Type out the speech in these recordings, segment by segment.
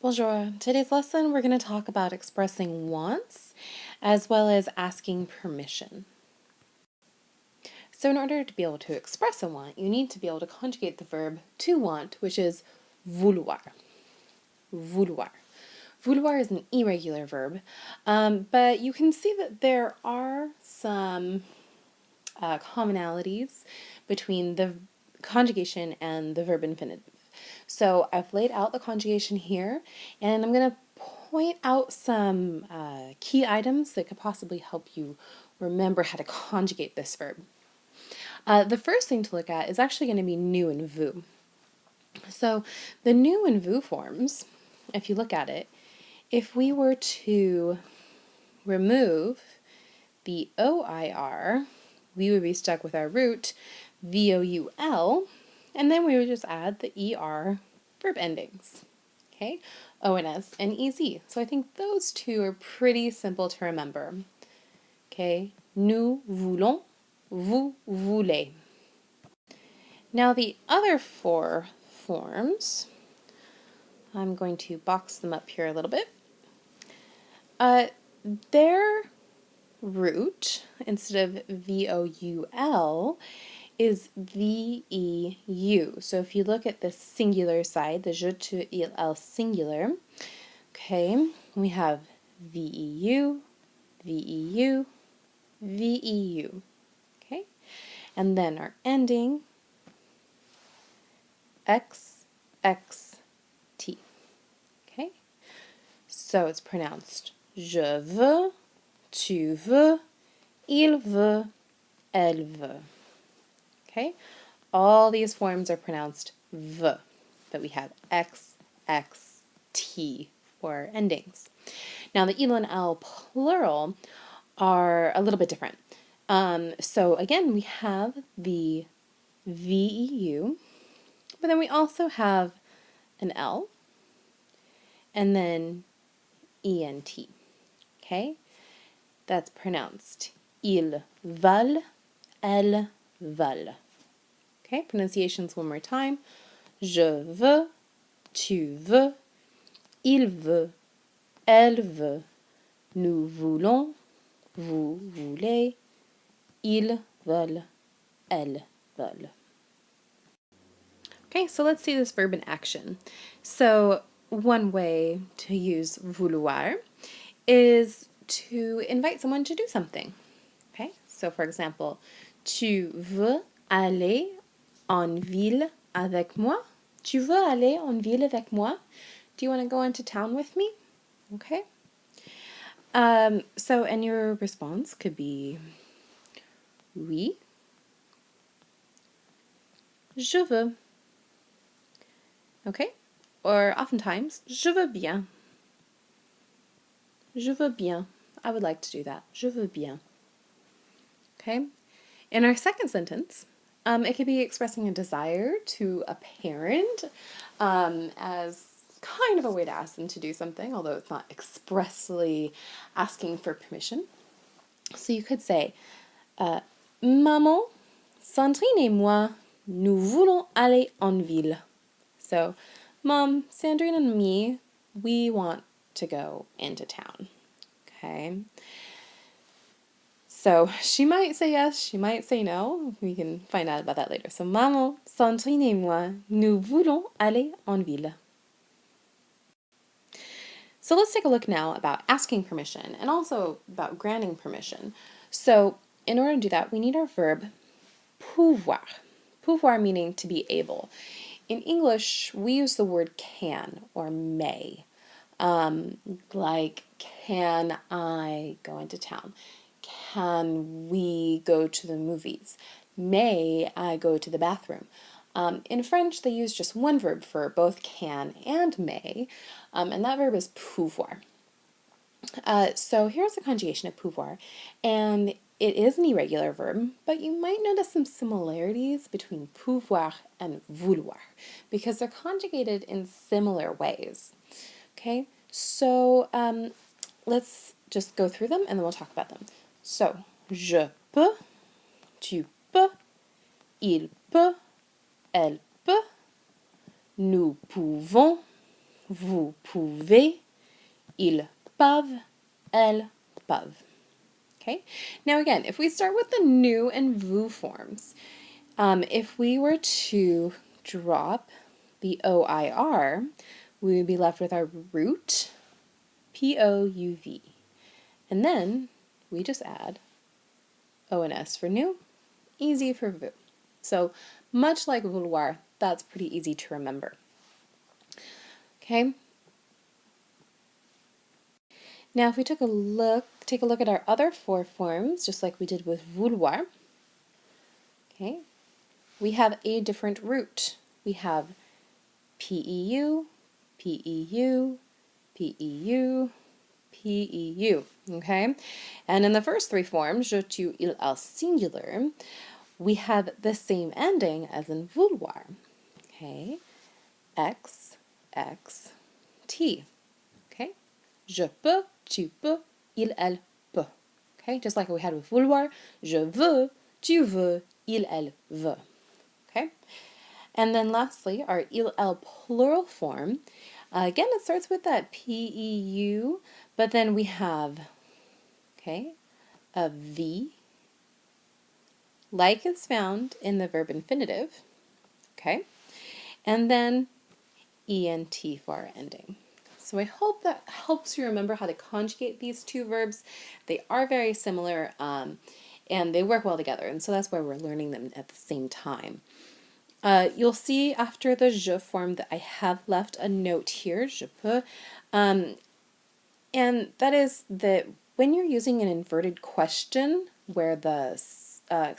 Bonjour. Today's lesson we're going to talk about expressing wants as well as asking permission. So in order to be able to express a want, you need to be able to conjugate the verb to want, which is vouloir. Vouloir. Vouloir is an irregular verb, but you can see that there are some commonalities between the conjugation and the verb infinitive. So I've laid out the conjugation here, and I'm going to point out some key items that could possibly help you remember how to conjugate this verb. The first thing to look at is actually going to be nous and vous. So the nous and vous forms, if you look at it, if we were to remove the OIR, we would be stuck with our root VOUL, and then we would just add the ER verb endings, okay? ONS and EZ. So I think those two are pretty simple to remember, okay? Nous voulons, vous voulez. Now the other four forms, I'm going to box them up here a little bit. Their root, instead of VOUL, is VEU. So if you look at the singular side, the je, tu, il, elle singular, okay, we have VEU, VEU, VEU, okay? And then our ending, XXT, okay? So it's pronounced je veux, tu veux, il veut, elle veut. Okay? All these forms are pronounced v, but we have x, x, t for endings. Now the il and l plural are a little bit different. So again, we have the VEU, but then we also have an L, and then ENT. Okay? That's pronounced ils veulent, elles veulent. Okay, pronunciations one more time. Je veux, tu veux, il veut, elle veut, nous voulons, vous voulez, ils veulent, elles veulent. Okay, so let's see this verb in action. So one way to use vouloir is to invite someone to do something. Okay, so for example, tu veux aller en ville avec moi? Tu veux aller en ville avec moi? Do you want to go into town with me? Okay. So, and your response could be oui, je veux. Okay? Or oftentimes, je veux bien. Je veux bien. I would like to do that. Je veux bien. Okay? In our second sentence, it could be expressing a desire to a parent as kind of a way to ask them to do something, although it's not expressly asking for permission. So you could say, Maman, Sandrine et moi, nous voulons aller en ville. So, Mom, Sandrine and me, we want to go into town. Okay? So she might say yes, she might say no. We can find out about that later. So, Maman, Sandrine et moi, nous voulons aller en ville. So let's take a look now about asking permission and also about granting permission. So in order to do that, we need our verb pouvoir. Pouvoir meaning to be able. In English, we use the word can or may. Like, can I go into town? Can we go to the movies? May I go to the bathroom? In French, they use just one verb for both can and may, and that verb is pouvoir. So here's the conjugation of pouvoir, and it is an irregular verb, but you might notice some similarities between pouvoir and vouloir, because they're conjugated in similar ways. Okay, so let's just go through them, and then we'll talk about them. So, je peux, tu peux, il peut, elle peut, nous pouvons, vous pouvez, ils peuvent, elles peuvent. Okay, now again, if we start with the nous and vous forms, if we were to drop the OIR, we would be left with our root, POUV. And then we just add O and S for nous, easy for vous. So much like vouloir, that's pretty easy to remember. Okay. Now if we take a look at our other four forms, just like we did with vouloir, okay, we have a different root. We have PEU, PEU, PEU, PEU, okay? And in the first three forms, je, tu, il, elle singular, we have the same ending as in vouloir, okay? X, X, T, okay? Je peux, tu peux, il, elle peut, okay? Just like we had with vouloir, je veux, tu veux, il, elle veut, okay? And then lastly, our il, elle plural form. Again, it starts with that PEU, but then we have, okay, a V, like is found in the verb infinitive, okay, and then ENT for our ending. So I hope that helps you remember how to conjugate these two verbs. They are very similar, and they work well together, and so that's why we're learning them at the same time. You'll see after the je form that I have left a note here, je peux, and that is that when you're using an inverted question where the, an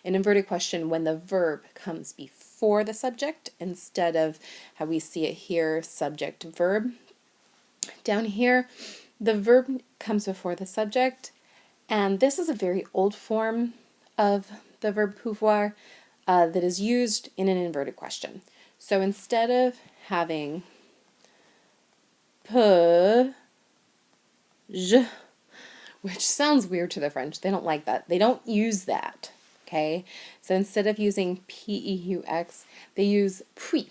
inverted question when the verb comes before the subject instead of how we see it here, subject verb. Down here, the verb comes before the subject, and this is a very old form of the verb pouvoir that is used in an inverted question. So instead of having peut, je, which sounds weird to the French, they don't like that. They don't use that, okay? So instead of using P-E-U-X, they use puis,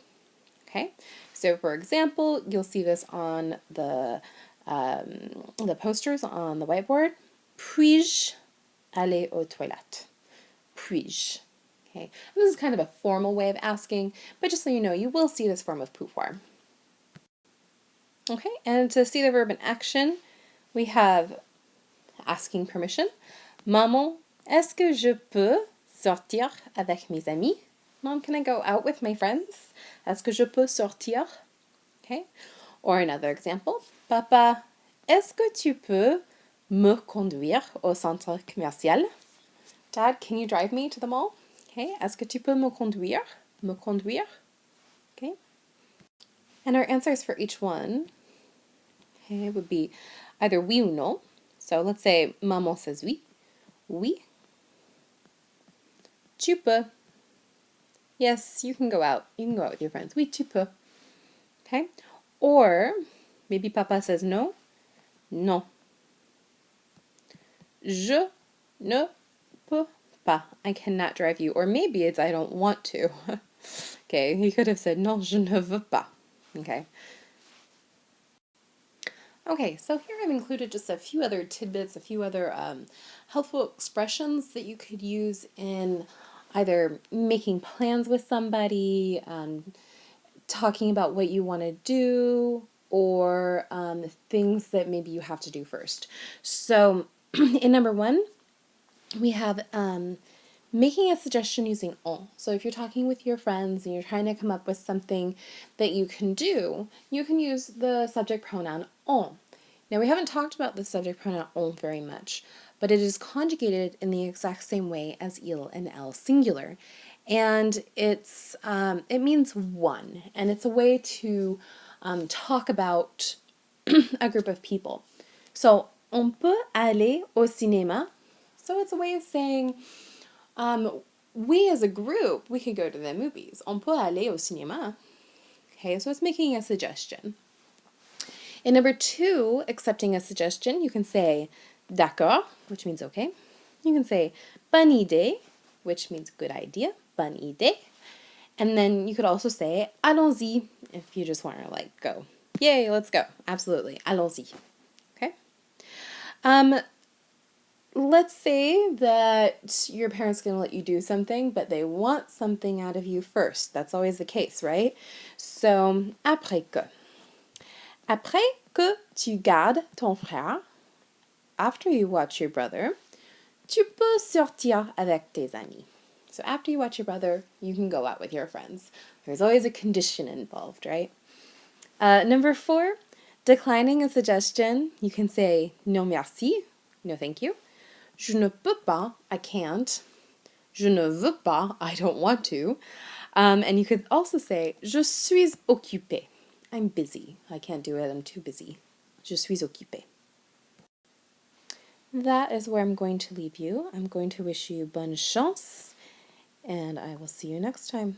okay? So for example, you'll see this on the posters on the whiteboard. Puis-je aller aux toilettes? Puis-je? Okay, and this is kind of a formal way of asking, but just so you know, you will see this form of pouvoir. Okay, and to see the verb in action, we have asking permission. Maman, est-ce que je peux sortir avec mes amis? Mom, can I go out with my friends? Est-ce que je peux sortir? Okay, or another example. Papa, est-ce que tu peux me conduire au centre commercial? Dad, can you drive me to the mall? Okay, est-ce que tu peux me conduire? Me conduire? Okay. And our answers for each one, okay, would be either oui ou non. So let's say maman says oui. Oui. Tu peux. Yes, you can go out. You can go out with your friends. Oui, tu peux. Okay. Or maybe papa says no. Non. Je ne peux pas. I cannot drive you. Or maybe it's I don't want to. Okay, he could have said non, je ne veux pas. Okay. Okay, so here I've included just a few other tidbits, a few other helpful expressions that you could use in either making plans with somebody, talking about what you want to do, or things that maybe you have to do first. So in number one, we have making a suggestion using on. So if you're talking with your friends and you're trying to come up with something that you can do, you can use the subject pronoun on. Now we haven't talked about the subject pronoun on very much, but it is conjugated in the exact same way as il and elle singular. And it's it means one, and it's a way to talk about a group of people. So on peut aller au cinéma. So it's a way of saying we as a group, we could go to the movies. On peut aller au cinéma. Okay, so it's making a suggestion. In number two, accepting a suggestion, you can say d'accord, which means okay. You can say bonne idée, which means good idea, bonne idée. And then you could also say allons-y if you just want to like go Yay, let's go. Absolutely. Allons-y. Okay? Um, let's say that your parents going to let you do something, but they want something out of you first. That's always the case, right? So, après que. Après que tu gardes ton frère, after you watch your brother, tu peux sortir avec tes amis. So after you watch your brother, you can go out with your friends. There's always a condition involved, right? Number 4, declining a suggestion, you can say non merci, no thank you. Je ne peux pas, I can't. Je ne veux pas, I don't want to. And you could also say je suis occupé. I'm busy. I can't do it. I'm too busy. Je suis occupé. That is where I'm going to leave you. I'm going to wish you bonne chance, and I will see you next time.